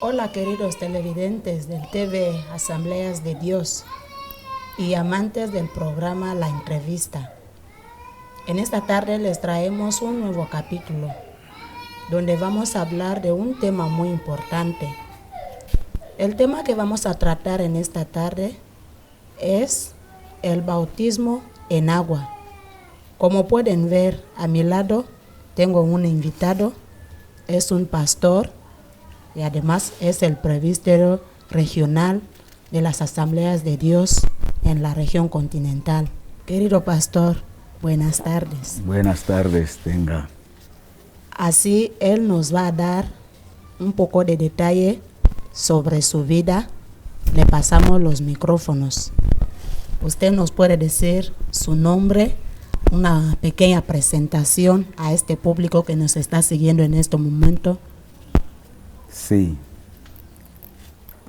Hola queridos televidentes del TV Asambleas de Dios y amantes del programa La Entrevista. En esta tarde les traemos un nuevo capítulo donde vamos a hablar de un tema muy importante. El tema que vamos a tratar en esta tarde es el bautismo en agua. Como pueden ver a mi lado tengo un invitado, es un pastor y además es el presbítero regional de las Asambleas de Dios en la región continental. Querido pastor, buenas tardes. Buenas tardes, tenga. Así él nos va a dar un poco de detalle sobre su vida. Le pasamos los micrófonos. Usted nos puede decir su nombre, una pequeña presentación a este público que nos está siguiendo en este momento. Sí.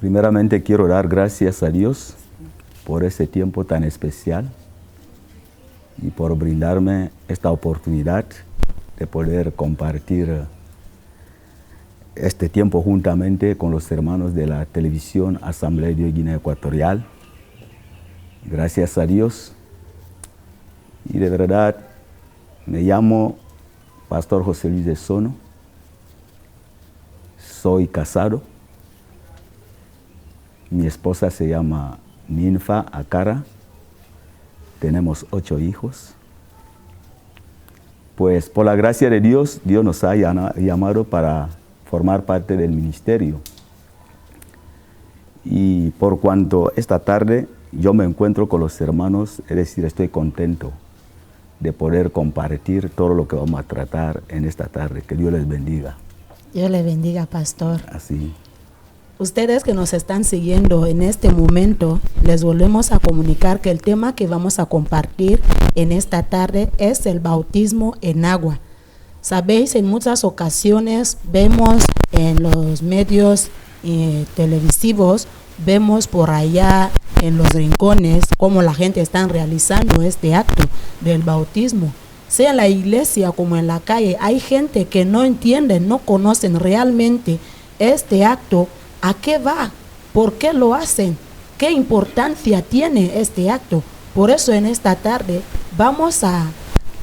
Primeramente quiero dar gracias a Dios por ese tiempo tan especial y por brindarme esta oportunidad de poder compartir este tiempo juntamente con los hermanos de la televisión Asamblea de Dios Guinea Ecuatorial. Gracias a Dios. Y de verdad me llamo Pastor José Luis de Sono. Soy casado. Mi esposa se llama Ninfa Akara. Tenemos 8 hijos. Pues por la gracia de Dios, Dios nos ha llamado para formar parte del ministerio. Y por cuanto esta tarde yo me encuentro con los hermanos, es decir, estoy contento de poder compartir todo lo que vamos a tratar en esta tarde. Que Dios les bendiga. Dios le bendiga, pastor. Así. Ustedes que nos están siguiendo en este momento, les volvemos a comunicar que el tema que vamos a compartir en esta tarde es el bautismo en agua. Sabéis, en muchas ocasiones vemos en los medios televisivos, vemos por allá en los rincones cómo la gente está realizando este acto del bautismo. Sea en la iglesia como en la calle, hay gente que no entienden, no conocen realmente este acto, a qué va, por qué lo hacen, qué importancia tiene este acto. Por eso en esta tarde vamos a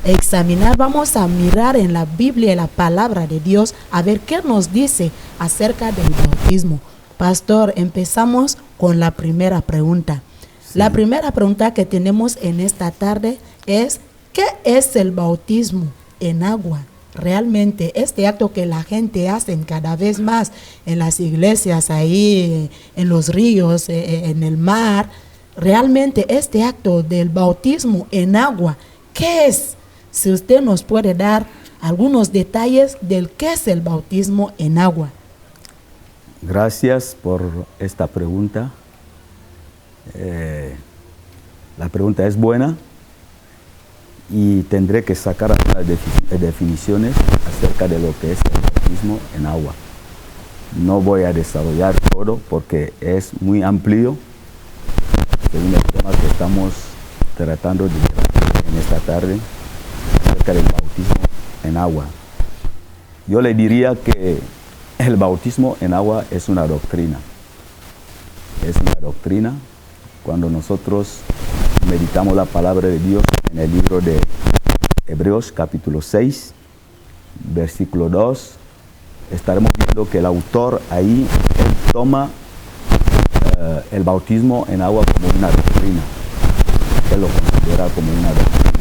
examinar, vamos a mirar en la Biblia, en la palabra de Dios, a ver qué nos dice acerca del bautismo. Pastor, empezamos con la primera pregunta. Sí. La primera pregunta que tenemos en esta tarde es: ¿qué es el bautismo en agua? Realmente este acto que la gente hace cada vez más en las iglesias, ahí en los ríos, en el mar, realmente este acto del bautismo en agua, ¿qué es? Si usted nos puede dar algunos detalles del qué es el bautismo en agua. Gracias por esta pregunta. La pregunta es buena. Y tendré que sacar algunas definiciones acerca de lo que es el bautismo en agua. No voy a desarrollar todo porque es muy amplio según el tema que estamos tratando de en esta tarde acerca del bautismo en agua. Yo le diría que el bautismo en agua es una doctrina. Es una doctrina. Cuando nosotros meditamos la palabra de Dios en el libro de Hebreos capítulo 6, versículo 2, estaremos viendo que el autor ahí toma el bautismo en agua como una doctrina. Él lo considera como una doctrina.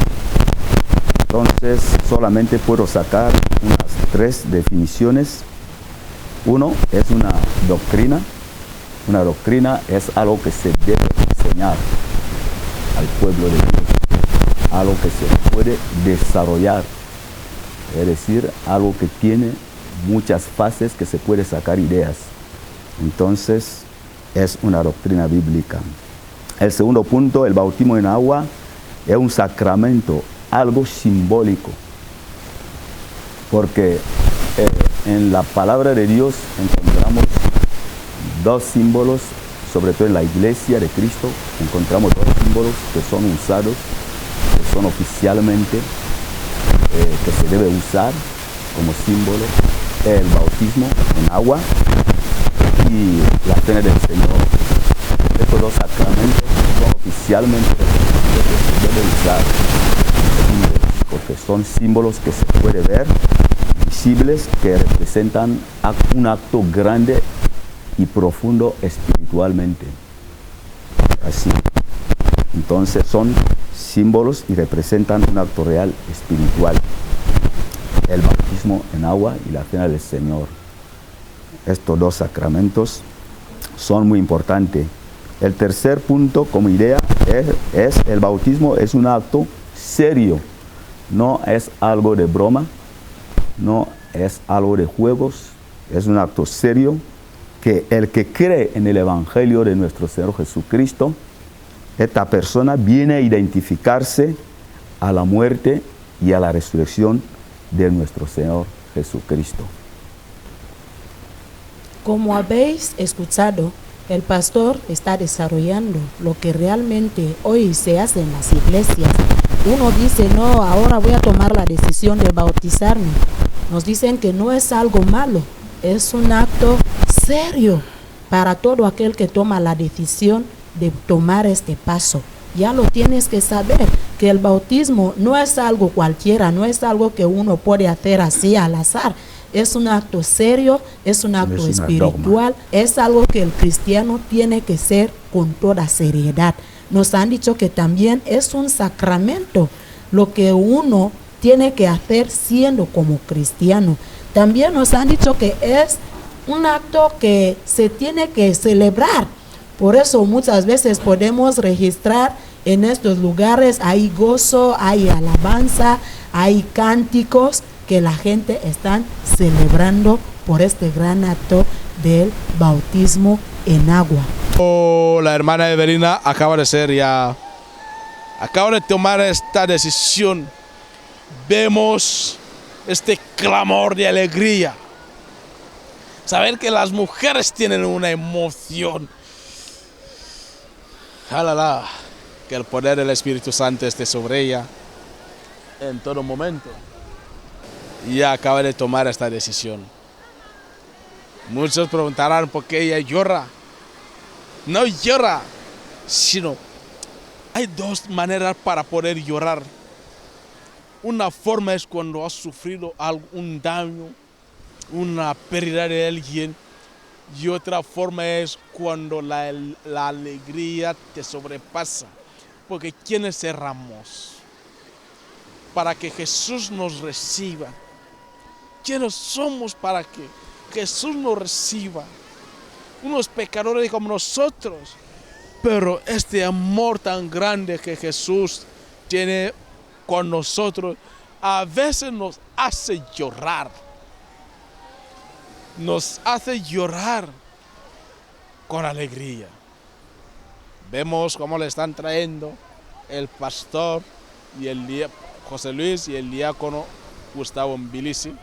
Entonces, solamente puedo sacar unas 3 definiciones. Uno, es una doctrina. Una doctrina es algo que se debe enseñar al pueblo de Dios, algo que se puede desarrollar, es decir, algo que tiene muchas fases que se puede sacar ideas. Entonces, es una doctrina bíblica. El segundo punto, el bautismo en agua es un sacramento, algo simbólico, porque en la palabra de Dios encontramos 2 símbolos. Sobre todo en la iglesia de Cristo encontramos 2 símbolos que son usados, que son oficialmente, que se debe usar como símbolo: el bautismo en agua y la cena del Señor. Estos dos sacramentos son oficialmente los que se debe usar, porque son símbolos que se puede ver, visibles, que representan un acto grande y profundo espiritualmente. Así. Entonces son símbolos y representan un acto real espiritual. El bautismo en agua y la cena del Señor. Estos dos sacramentos son muy importantes. El tercer punto como idea es el bautismo es un acto serio. No es algo de broma, no es algo de juegos, es un acto serio que el que cree en el Evangelio de nuestro Señor Jesucristo, esta persona viene a identificarse a la muerte y a la resurrección de nuestro Señor Jesucristo. Como habéis escuchado, el pastor está desarrollando lo que realmente hoy se hace en las iglesias. Uno dice, no, ahora voy a tomar la decisión de bautizarme. Nos dicen que no es algo malo, es un acto serio para todo aquel que toma la decisión de tomar este paso. Ya lo tienes que saber, que el bautismo no es algo cualquiera, no es algo que uno puede hacer así al azar. Es un acto serio, es un acto espiritual, es algo que el cristiano tiene que ser con toda seriedad. Nos han dicho que también es un sacramento, lo que uno tiene que hacer siendo como cristiano. También nos han dicho que es un acto que se tiene que celebrar. Por eso muchas veces podemos registrar en estos lugares, hay gozo, hay alabanza, hay cánticos que la gente está celebrando por este gran acto del bautismo en agua. La hermana Evelina acaba de tomar esta decisión. Vemos este clamor de alegría. Saber que las mujeres tienen una emoción. Jalala, que el poder del Espíritu Santo esté sobre ella en todo momento. Y acaba de tomar esta decisión. Muchos preguntarán por qué ella llora. No llora, sino hay dos maneras para poder llorar. Una forma es cuando has sufrido algún daño, una pérdida de alguien. Y otra forma es cuando la alegría te sobrepasa. Porque ¿quiénes cerramos? Para que Jesús nos reciba. ¿Quiénes somos para que Jesús nos reciba? Unos pecadores como nosotros. Pero este amor tan grande que Jesús tiene con nosotros, a veces nos hace llorar. Nos hace llorar con alegría. Vemos cómo le están trayendo el pastor y José Luis y el diácono Gustavo Mbilisi.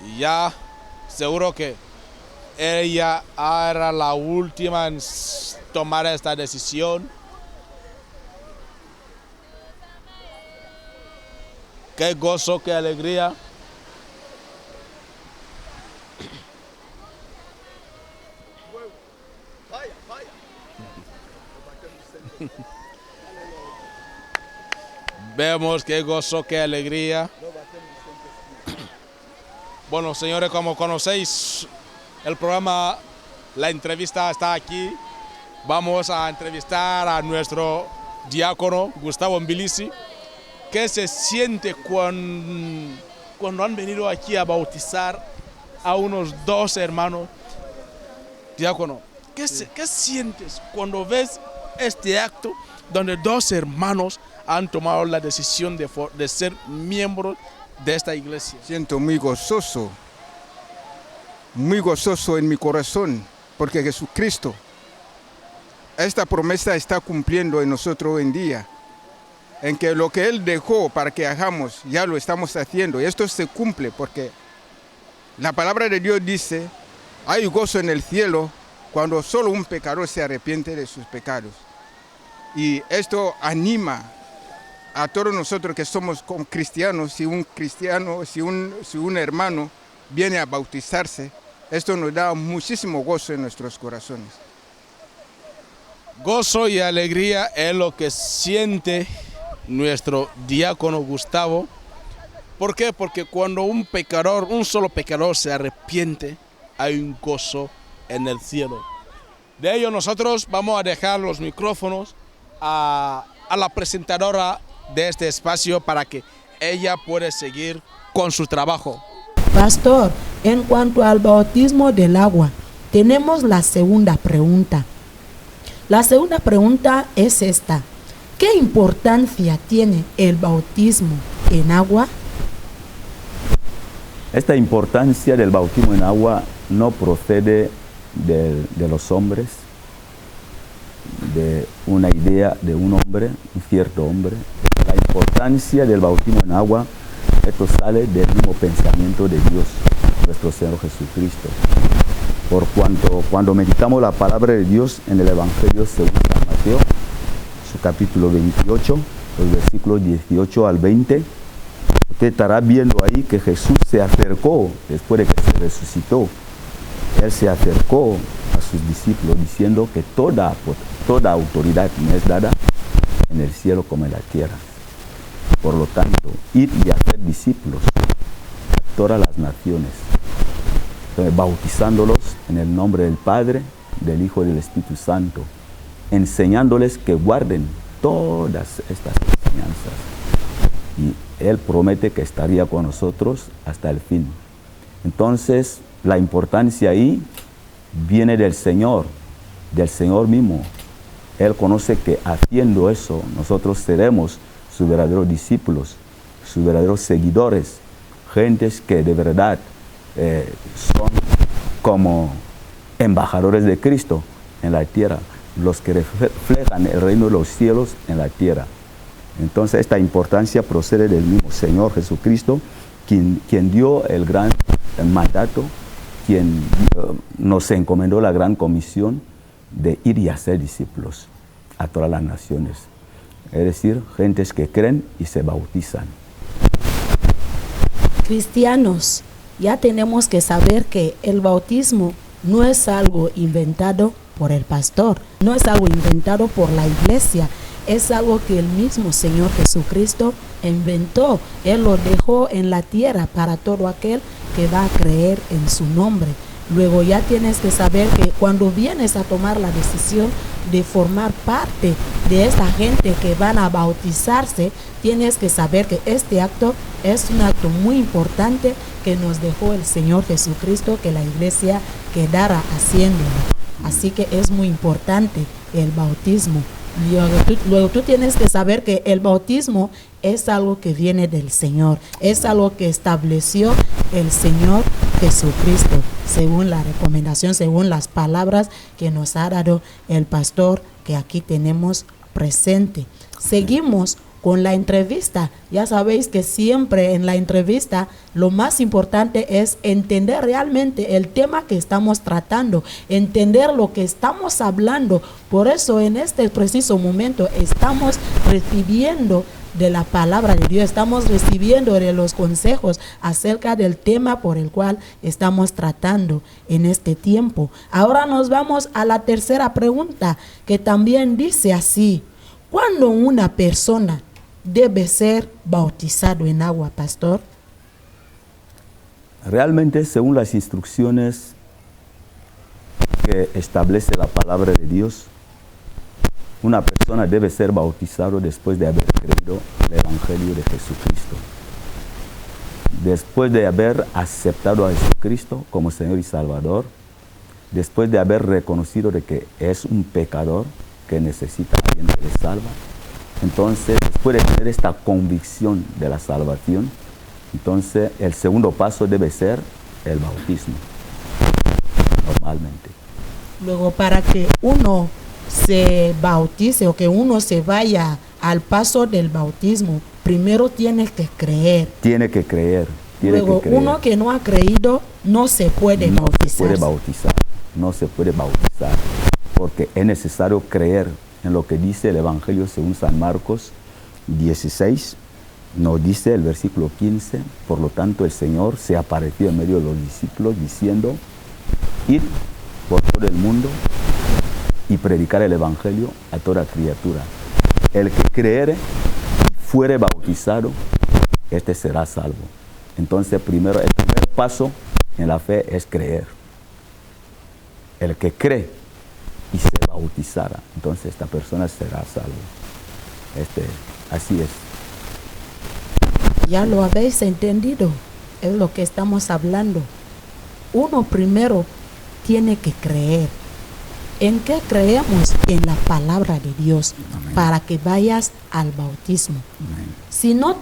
Y ya seguro que ella era la última en tomar esta decisión. Qué gozo, qué alegría. Vemos qué gozo, qué alegría. Bueno, señores, como conocéis el programa, la entrevista está aquí. Vamos a entrevistar a nuestro diácono Gustavo Mbilisi. ¿Qué se siente cuando han venido aquí a bautizar a unos dos hermanos? Diácono, ¿qué sientes cuando ves este acto donde dos hermanos han tomado la decisión de ser miembros de esta iglesia? Siento muy gozoso en mi corazón, porque Jesucristo, esta promesa está cumpliendo en nosotros hoy en día, en que lo que Él dejó para que hagamos, ya lo estamos haciendo, y esto se cumple porque la palabra de Dios dice, hay gozo en el cielo cuando solo un pecador se arrepiente de sus pecados. Y esto anima a todos nosotros que somos como cristianos, si un hermano viene a bautizarse, esto nos da muchísimo gozo en nuestros corazones. Gozo y alegría es lo que siente nuestro diácono Gustavo. ¿Por qué? Porque cuando un solo pecador se arrepiente, hay un gozo en el cielo. De ello nosotros vamos a dejar los micrófonos a la presentadora de este espacio para que ella pueda seguir con su trabajo. Pastor, en cuanto al bautismo del agua, tenemos la segunda pregunta. La segunda pregunta es esta: ¿qué importancia tiene el bautismo en agua? Esta importancia del bautismo en agua no procede de los hombres, de una idea de un hombre, un cierto hombre. La importancia del bautismo en agua, esto sale del mismo pensamiento de Dios, nuestro Señor Jesucristo. Por cuando meditamos la palabra de Dios en el Evangelio según San Mateo, su capítulo 28, los versículos 18 al 20, usted estará viendo ahí que Jesús se acercó, después de que se resucitó, Él se acercó a sus discípulos diciendo que toda autoridad me es dada en el cielo como en la tierra. Por lo tanto, id y hacer discípulos a todas las naciones, bautizándolos en el nombre del Padre, del Hijo y del Espíritu Santo, enseñándoles que guarden todas estas enseñanzas. Y Él promete que estaría con nosotros hasta el fin. Entonces, la importancia ahí viene del Señor mismo. Él conoce que haciendo eso, nosotros seremos sus verdaderos discípulos, sus verdaderos seguidores, gentes que de verdad son como embajadores de Cristo en la tierra, los que reflejan el reino de los cielos en la tierra. Entonces esta importancia procede del mismo Señor Jesucristo, quien dio el gran mandato, quien nos encomendó la gran comisión de ir y hacer discípulos a todas las naciones. Es decir, gentes que creen y se bautizan. Cristianos, ya tenemos que saber que el bautismo no es algo inventado por el pastor, no es algo inventado por la iglesia, es algo que el mismo Señor Jesucristo inventó. Él lo dejó en la tierra para todo aquel que va a creer en su nombre. Luego ya tienes que saber que cuando vienes a tomar la decisión de formar parte de esa gente que van a bautizarse, tienes que saber que este acto es un acto muy importante que nos dejó el Señor Jesucristo, que la iglesia quedara haciéndolo. Así que es muy importante el bautismo. Luego tú tienes que saber que el bautismo es algo que viene del Señor, es algo que estableció el Señor Jesucristo, según la recomendación, según las palabras que nos ha dado el pastor que aquí tenemos presente. Seguimos con la entrevista. Ya sabéis que siempre en la entrevista lo más importante es entender realmente el tema que estamos tratando, entender lo que estamos hablando. Por eso en este preciso momento estamos recibiendo de la palabra de Dios, estamos recibiendo de los consejos acerca del tema por el cual estamos tratando en este tiempo. Ahora nos vamos a la tercera pregunta, que también dice así: ¿cuándo una persona debe ser bautizado en agua, pastor? Realmente, según las instrucciones que establece la palabra de Dios, una persona debe ser bautizado después de haber creído el Evangelio de Jesucristo. Después de haber aceptado a Jesucristo como Señor y Salvador, después de haber reconocido de que es un pecador que necesita a alguien que le salva, entonces, después de tener esta convicción de la salvación, entonces el segundo paso debe ser el bautismo, normalmente. Luego, para que uno se bautice o que uno se vaya al paso del bautismo, primero tiene que creer. Tiene que creer. Luego, uno que no ha creído no se puede bautizar. No se puede bautizar, porque es necesario creer en lo que dice el Evangelio según San Marcos 16, Nos dice el versículo 15, por lo tanto el Señor se apareció en medio de los discípulos diciendo, id por todo el mundo y predicar el Evangelio a toda criatura. El que creere y fuere bautizado, este será salvo. Entonces, el primer paso en la fe es creer. El que cree y se bautizara, entonces esta persona será salvo. Así es. Ya lo habéis entendido, es lo que estamos hablando. Uno primero tiene que creer. ¿En qué creemos? En la palabra de Dios. Amén. Para que vayas al bautismo. Si no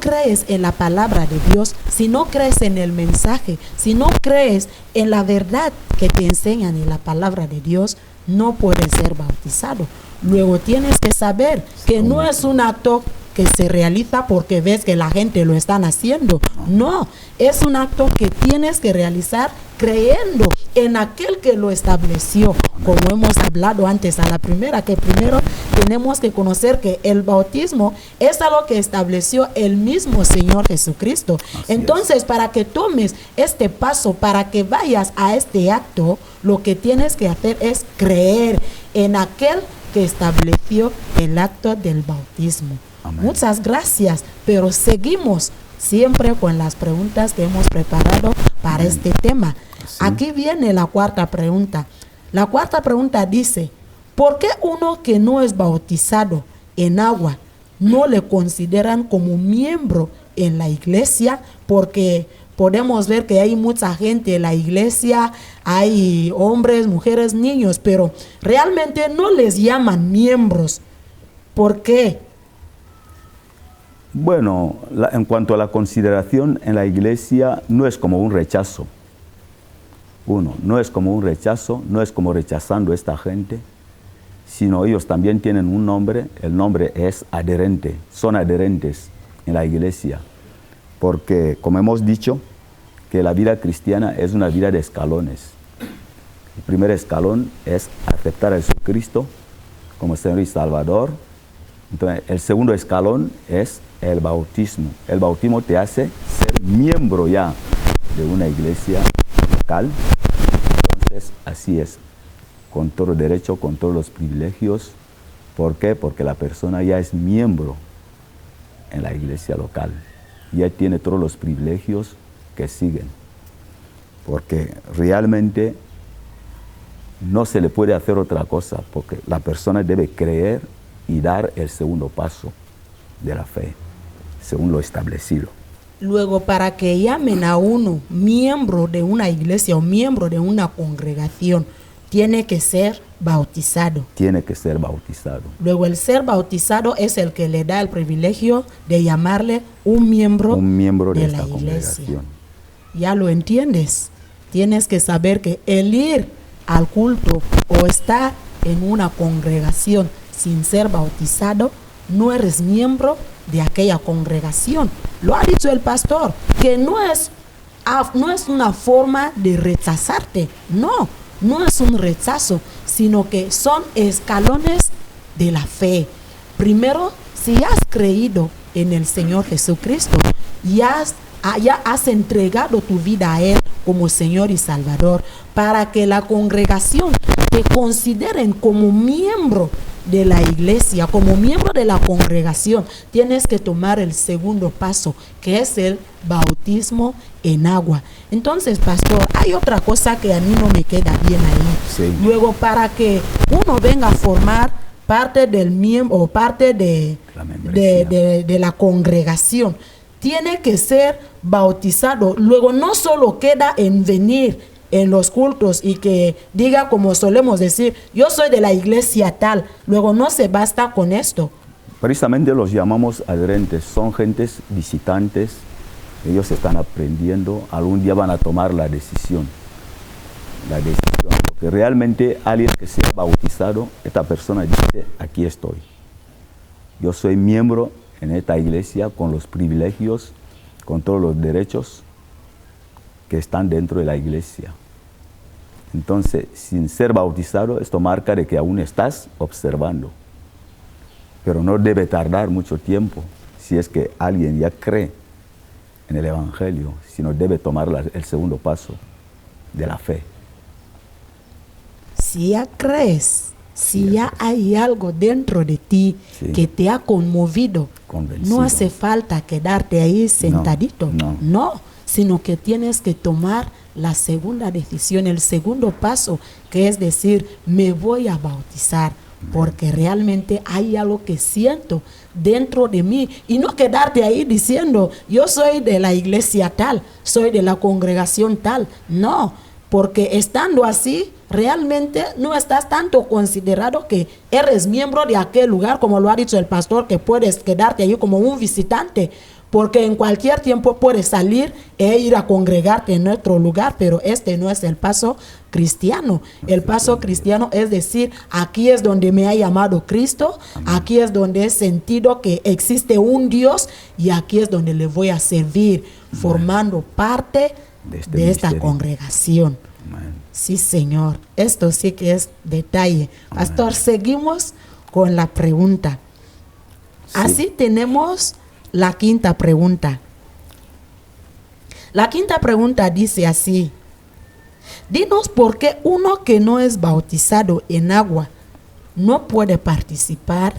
crees en la palabra de Dios, si no crees en el mensaje, si no crees en la verdad que te enseñan en la palabra de Dios, no puedes ser bautizado. Luego tienes que saber que no es un acto que se realiza porque ves que la gente lo están haciendo. No, es un acto que tienes que realizar creyendo en aquel que lo estableció. Como hemos hablado antes a la primera, que primero tenemos que conocer que el bautismo es algo que estableció el mismo Señor Jesucristo. Entonces, para que tomes este paso, para que vayas a este acto, lo que tienes que hacer es creer en aquel que estableció el acto del bautismo. Amén. Muchas gracias, pero seguimos siempre con las preguntas que hemos preparado para este tema. Sí. Aquí viene la cuarta pregunta. La cuarta pregunta dice, ¿por qué uno que no es bautizado en agua no le consideran como miembro en la iglesia? Porque podemos ver que hay mucha gente en la iglesia, hay hombres, mujeres, niños, pero realmente no les llaman miembros. ¿Por qué? Bueno, en cuanto a la consideración en la iglesia, no es como un rechazo. No es como un rechazo, no es como rechazando a esta gente, sino ellos también tienen un nombre, el nombre es adherente, son adherentes en la iglesia. Porque, como hemos dicho, que la vida cristiana es una vida de escalones. El primer escalón es aceptar a Jesucristo como Señor y Salvador. Entonces, el segundo escalón es el bautismo. El bautismo te hace ser miembro ya de una iglesia local. Entonces, así es, con todo derecho, con todos los privilegios. ¿Por qué? Porque la persona ya es miembro en la iglesia local. Ya tiene todos los privilegios que siguen. Porque realmente no se le puede hacer otra cosa, porque la persona debe creer y dar el segundo paso de la fe, según lo establecido. Luego, para que llamen a uno miembro de una iglesia o miembro de una congregación, tiene que ser bautizado. Tiene que ser bautizado. Luego, el ser bautizado es el que le da el privilegio de llamarle un miembro de la iglesia. ¿Ya lo entiendes? Tienes que saber que el ir al culto o estar en una congregación sin ser bautizado, no eres miembro de aquella congregación. Lo ha dicho el pastor, que no es una forma de rechazarte. No es un rechazo, sino que son escalones de la fe. Primero, si has creído en el Señor Jesucristo, ya has entregado tu vida a Él como Señor y Salvador, para que la congregación te consideren como miembro de la iglesia, como miembro de la congregación. Tienes que tomar el segundo paso, que es el bautismo en agua. Entonces, pastor, hay otra cosa que a mí no me queda bien ahí. Sí. Luego, para que uno venga a formar parte del miembro o parte de la congregación, tiene que ser bautizado. Luego, no solo queda en venir en los cultos y que diga, como solemos decir, yo soy de la iglesia tal. Luego, no se basta con esto. Precisamente los llamamos adherentes, son gentes visitantes, ellos están aprendiendo, algún día van a tomar la decisión, porque realmente alguien que sea bautizado, esta persona dice, aquí estoy, yo soy miembro en esta iglesia con los privilegios, con todos los derechos que están dentro de la iglesia. Entonces, sin ser bautizado, esto marca de que aún estás observando. Pero no debe tardar mucho tiempo. si es que alguien ya cree en el Evangelio, sino debe tomar el segundo paso de la fe. Si ya crees, si ya hay algo dentro de ti que te ha conmovido, no hace falta quedarte ahí sentadito, no, sino que tienes que tomar la segunda decisión, el segundo paso, que es decir, me voy a bautizar, porque realmente hay algo que siento dentro de mí, y no quedarte ahí diciendo, yo soy de la iglesia tal, soy de la congregación tal, no, porque estando así, realmente no estás tanto considerado que eres miembro de aquel lugar, como lo ha dicho el pastor, que puedes quedarte ahí como un visitante, porque en cualquier tiempo puedes salir e ir a congregarte en otro lugar, pero este no es el paso cristiano. El paso cristiano es decir, aquí es donde me ha llamado Cristo, aquí es donde he sentido que existe un Dios y aquí es donde le voy a servir, formando parte de esta congregación. Sí, Señor, esto sí que es detalle. Pastor, seguimos con la pregunta. Así tenemos la quinta pregunta. La quinta pregunta dice así: dinos por qué uno que no es bautizado en agua no puede participar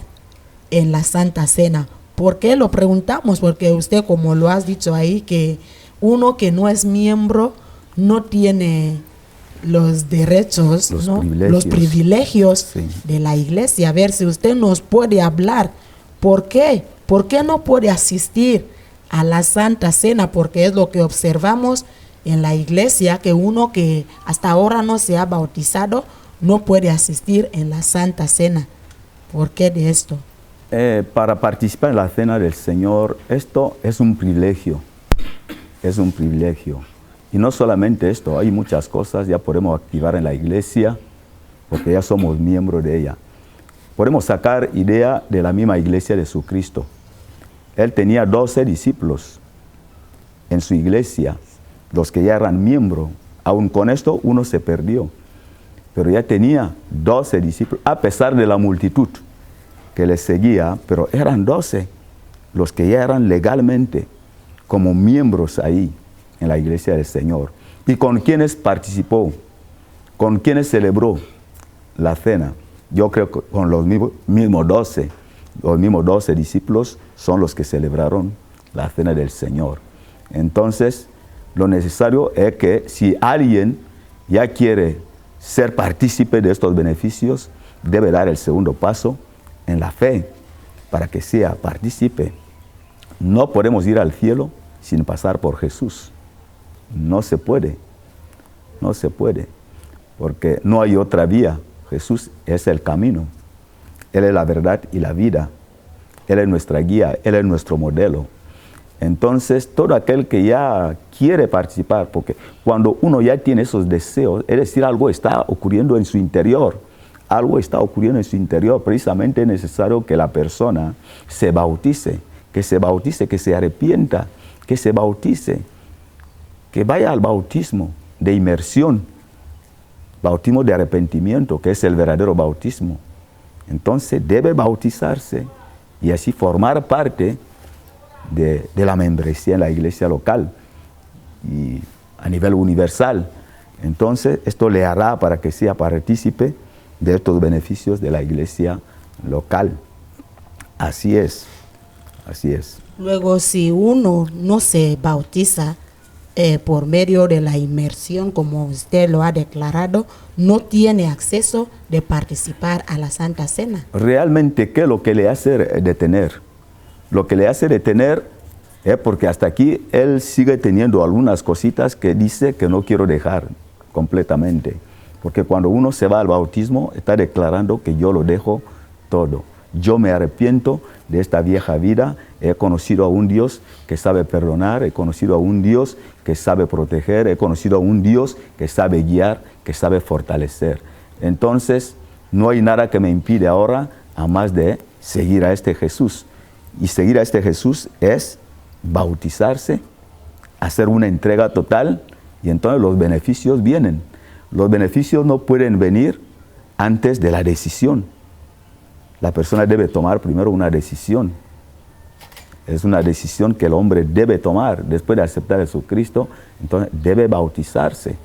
en la Santa Cena. ¿Por qué lo preguntamos? Porque usted, como lo has dicho ahí, que uno que no es miembro no tiene los derechos, los privilegios de la iglesia. A ver si usted nos puede hablar. ¿Por qué? ¿Por qué no puede asistir a la Santa Cena? Porque es lo que observamos en la iglesia, que uno que hasta ahora no se ha bautizado no puede asistir en la Santa Cena. ¿Por qué de esto? Para participar en la Cena del Señor, esto es un privilegio. Es un privilegio. Y no solamente esto, hay muchas cosas ya podemos activar en la iglesia, porque ya somos miembros de ella. Podemos sacar idea de la misma iglesia de Jesucristo. Él tenía 12 discípulos en su iglesia, los que ya eran miembros. Aún con esto, uno se perdió. Pero ya tenía 12 discípulos, a pesar de la multitud que les seguía, pero eran 12 los que ya eran legalmente como miembros ahí en la iglesia del Señor. ¿Y con quiénes participó? ¿Con quiénes celebró la cena? Yo creo que con los mismos 12. Los mismos 12 discípulos son los que celebraron la cena del Señor. Entonces, lo necesario es que si alguien ya quiere ser partícipe de estos beneficios, debe dar el segundo paso en la fe para que sea partícipe. No podemos ir al cielo sin pasar por Jesús. No se puede. No se puede. Porque no hay otra vía. Jesús es el camino. Él es la verdad y la vida. Él es nuestra guía, Él es nuestro modelo. Entonces, todo aquel que ya quiere participar, porque cuando uno ya tiene esos deseos, es decir, algo está ocurriendo en su interior. Algo está ocurriendo en su interior. Precisamente es necesario que la persona se bautice, que se arrepienta, que se bautice, que vaya al bautismo de inmersión, bautismo de arrepentimiento, que es el verdadero bautismo. Entonces debe bautizarse y así formar parte de la membresía en la iglesia local y a nivel universal. Entonces esto le hará para que sea partícipe de estos beneficios de la iglesia local. Así es, así es. Luego, si uno no se bautiza por medio de la inmersión, como usted lo ha declarado, no tiene acceso de participar a la Santa Cena. Realmente, ¿qué es lo que le hace detener? Lo que le hace detener es porque hasta aquí él sigue teniendo algunas cositas que dice que no quiero dejar completamente. Porque cuando uno se va al bautismo, está declarando que yo lo dejo todo. Yo me arrepiento de esta vieja vida. He conocido a un Dios que sabe perdonar, he conocido a un Dios que sabe proteger, he conocido a un Dios que sabe guiar, que sabe fortalecer. Entonces, no hay nada que me impide ahora a más de seguir a este Jesús. Y seguir a este Jesús es bautizarse, hacer una entrega total, y entonces los beneficios vienen. Los beneficios no pueden venir antes de la decisión. La persona debe tomar primero una decisión. Es una decisión que el hombre debe tomar después de aceptar a Jesucristo. Entonces debe bautizarse.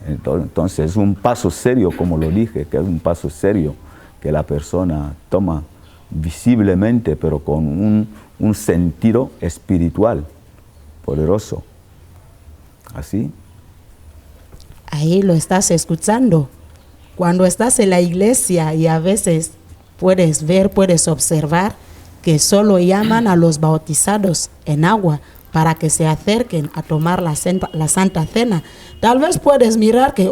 Entonces es un paso serio, como lo dije, que es un paso serio que la persona toma visiblemente, pero con un sentido espiritual poderoso. ¿Así? Ahí lo estás escuchando. Cuando estás en la iglesia y a veces puedes ver, puedes observar que solo llaman a los bautizados en agua para que se acerquen a tomar la Santa Cena. Tal vez puedes mirar que,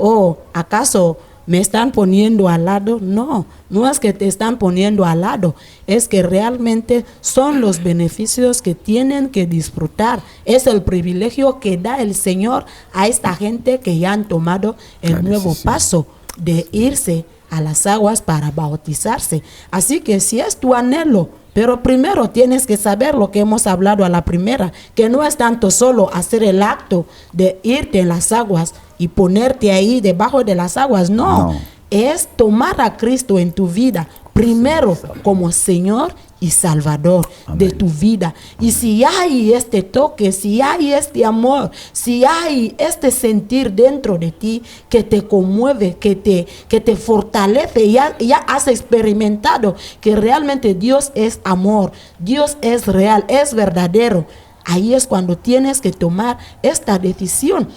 ¿acaso me están poniendo al lado? No, no es que te están poniendo al lado, es que realmente son los beneficios que tienen que disfrutar. Es el privilegio que da el Señor a esta gente que ya han tomado el nuevo paso de irse a las aguas para bautizarse. Así que si es tu anhelo, pero primero tienes que saber lo que hemos hablado a la primera, que no es tanto solo hacer el acto de irte en las aguas y ponerte ahí debajo de las aguas, no. Es tomar a Cristo en tu vida, primero como Señor y Salvador de tu vida. Y si hay este toque, si hay este amor, si hay este sentir dentro de ti que te conmueve, que te fortalece, ya has experimentado que realmente Dios es amor, Dios es real, es verdadero, ahí es cuando tienes que tomar esta decisión,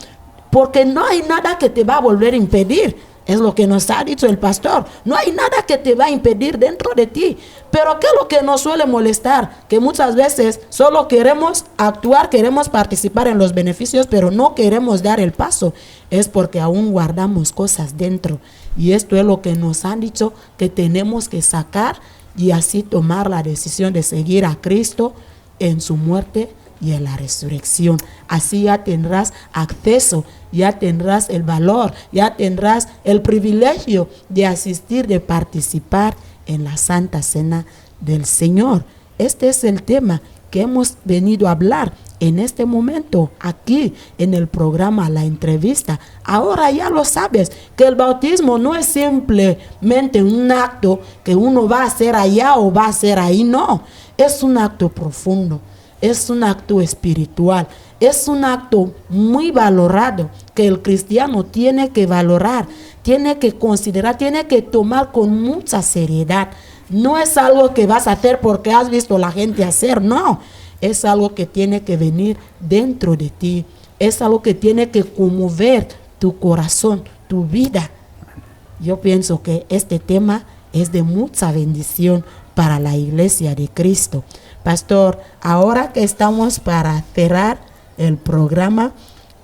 porque no hay nada que te va a volver a impedir. Es lo que nos ha dicho el pastor. No hay nada que te va a impedir dentro de ti. Pero ¿qué es lo que nos suele molestar? Que muchas veces solo queremos actuar, queremos participar en los beneficios, pero no queremos dar el paso. Es porque aún guardamos cosas dentro. Y esto es lo que nos han dicho que tenemos que sacar y así tomar la decisión de seguir a Cristo en su muerte y en la resurrección. Así ya tendrás acceso, ya tendrás el valor, ya tendrás el privilegio de asistir, de participar en la Santa Cena del Señor. Este es el tema que hemos venido a hablar en este momento, aquí en el programa La Entrevista. Ahora ya lo sabes, que el bautismo no es simplemente un acto que uno va a hacer allá o va a hacer ahí, no. Es un acto profundo. Es un acto espiritual, es un acto muy valorado que el cristiano tiene que valorar, tiene que considerar, tiene que tomar con mucha seriedad. No es algo que vas a hacer porque has visto a la gente hacer, no. Es algo que tiene que venir dentro de ti, es algo que tiene que conmover tu corazón, tu vida. Yo pienso que este tema es de mucha bendición para la Iglesia de Cristo. Pastor, ahora que estamos para cerrar el programa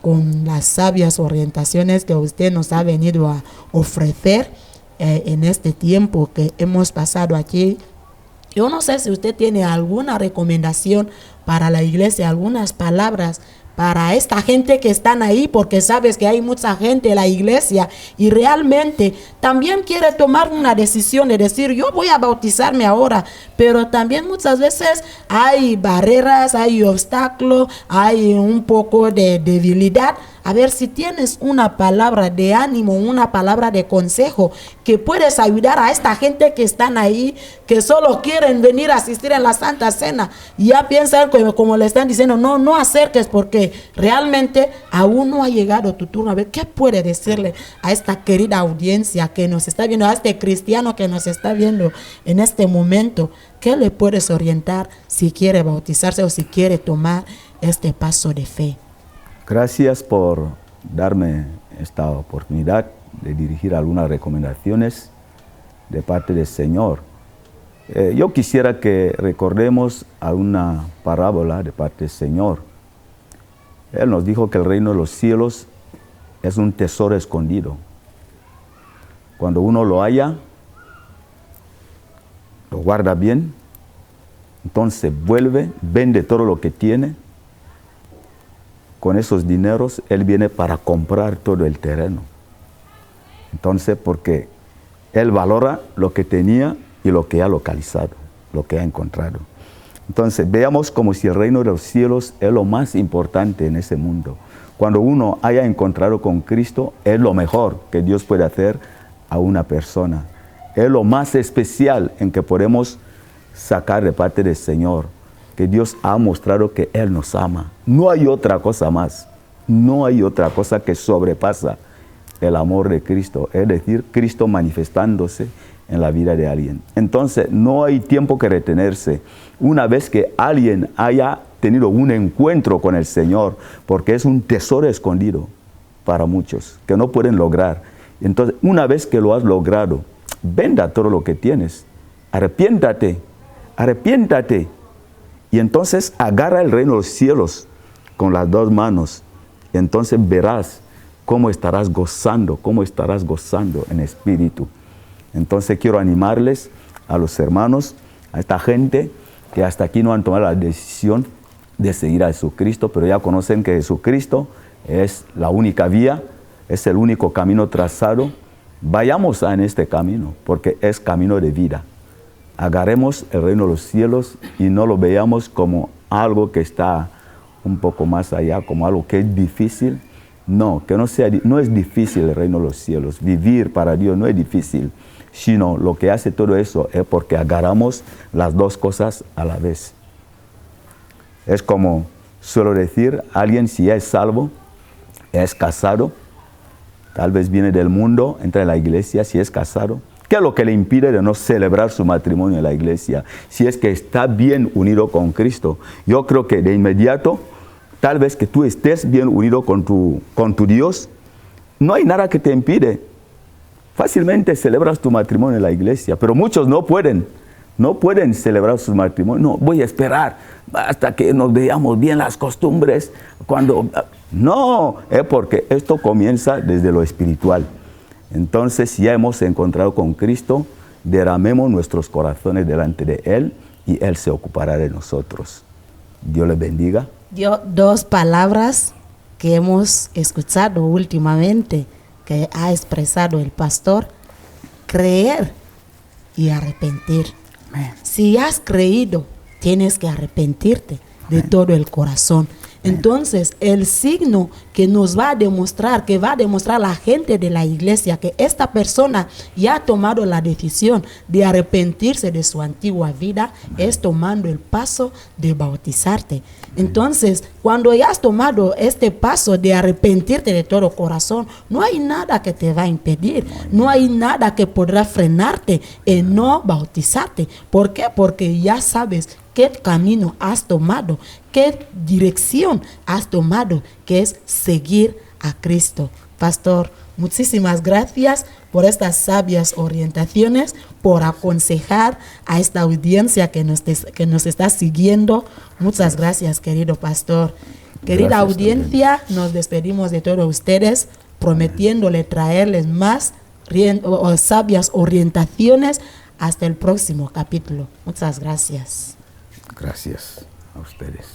con las sabias orientaciones que usted nos ha venido a ofrecer en este tiempo que hemos pasado aquí, yo no sé si usted tiene alguna recomendación para la iglesia, algunas palabras para esta gente que están ahí, porque sabes que hay mucha gente en la iglesia y realmente también quiere tomar una decisión de decir, yo voy a bautizarme ahora, pero también muchas veces hay barreras, hay obstáculos, hay un poco de debilidad. A ver si tienes una palabra de ánimo, una palabra de consejo que puedes ayudar a esta gente que están ahí, que solo quieren venir a asistir en la Santa Cena. Y ya piensan como le están diciendo, no acerques porque realmente aún no ha llegado tu turno. A ver, ¿qué puede decirle a esta querida audiencia que nos está viendo, a este cristiano que nos está viendo en este momento? ¿Qué le puedes orientar si quiere bautizarse o si quiere tomar este paso de fe? Gracias por darme esta oportunidad de dirigir algunas recomendaciones de parte del Señor. Yo quisiera que recordemos a una parábola de parte del Señor. Él nos dijo que el reino de los cielos es un tesoro escondido. Cuando uno lo halla, lo guarda bien, entonces vuelve, vende todo lo que tiene. Con esos dineros, él viene para comprar todo el terreno. Entonces, porque él valora lo que tenía y lo que ha localizado, lo que ha encontrado. Entonces, veamos como si el reino de los cielos es lo más importante en ese mundo. Cuando uno haya encontrado con Cristo, es lo mejor que Dios puede hacer a una persona. Es lo más especial en que podemos sacar de parte del Señor. que Dios ha mostrado que Él nos ama. No hay otra cosa más. No hay otra cosa que sobrepasa el amor de Cristo. Es decir, Cristo manifestándose en la vida de alguien. Entonces, no hay tiempo que retenerse. Una vez que alguien haya tenido un encuentro con el Señor, porque es un tesoro escondido para muchos, que no pueden lograr. Entonces, una vez que lo has logrado, venda todo lo que tienes. Arrepiéntate, arrepiéntate. Y entonces agarra el reino de los cielos con las dos manos. Y entonces verás cómo estarás gozando en espíritu. Entonces quiero animarles a los hermanos, a esta gente que hasta aquí no han tomado la decisión de seguir a Jesucristo, pero ya conocen que Jesucristo es la única vía, es el único camino trazado. Vayamos en este camino, porque es camino de vida. Agarremos el reino de los cielos y no lo veamos como algo que está un poco más allá, como algo que es difícil. No, que no es difícil el reino de los cielos. Vivir para Dios no es difícil, sino lo que hace todo eso es porque agarramos las dos cosas a la vez. Es como suelo decir, alguien si ya es salvo, es casado, tal vez viene del mundo, entra en la iglesia, si es casado, ¿qué es lo que le impide de no celebrar su matrimonio en la iglesia? Si es que está bien unido con Cristo. Yo creo que de inmediato, tal vez que tú estés bien unido con tu Dios, no hay nada que te impide. Fácilmente celebras tu matrimonio en la iglesia, pero muchos no pueden celebrar su matrimonio. No, voy a esperar hasta que nos veamos bien las costumbres. No, es porque esto comienza desde lo espiritual. Entonces, si ya hemos encontrado con Cristo, derramemos nuestros corazones delante de Él y Él se ocupará de nosotros. Dios les bendiga. Dos palabras que hemos escuchado últimamente, que ha expresado el pastor: creer y arrepentir. Amén. Si has creído, tienes que arrepentirte de todo el corazón. Entonces, el signo que nos va a demostrar, que va a demostrar la gente de la iglesia que esta persona ya ha tomado la decisión de arrepentirse de su antigua vida, es tomando el paso de bautizarte. Entonces, cuando ya has tomado este paso de arrepentirte de todo corazón, no hay nada que te va a impedir, no hay nada que podrá frenarte en no bautizarte. ¿Por qué? Porque ya sabes qué camino has tomado, qué dirección has tomado, que es seguir a Cristo. Pastor, muchísimas gracias por estas sabias orientaciones, por aconsejar a esta audiencia que nos está siguiendo. Muchas gracias, querido pastor. Querida audiencia, nos despedimos de todos ustedes, prometiéndole traerles más sabias orientaciones hasta el próximo capítulo. Muchas gracias. Gracias a ustedes.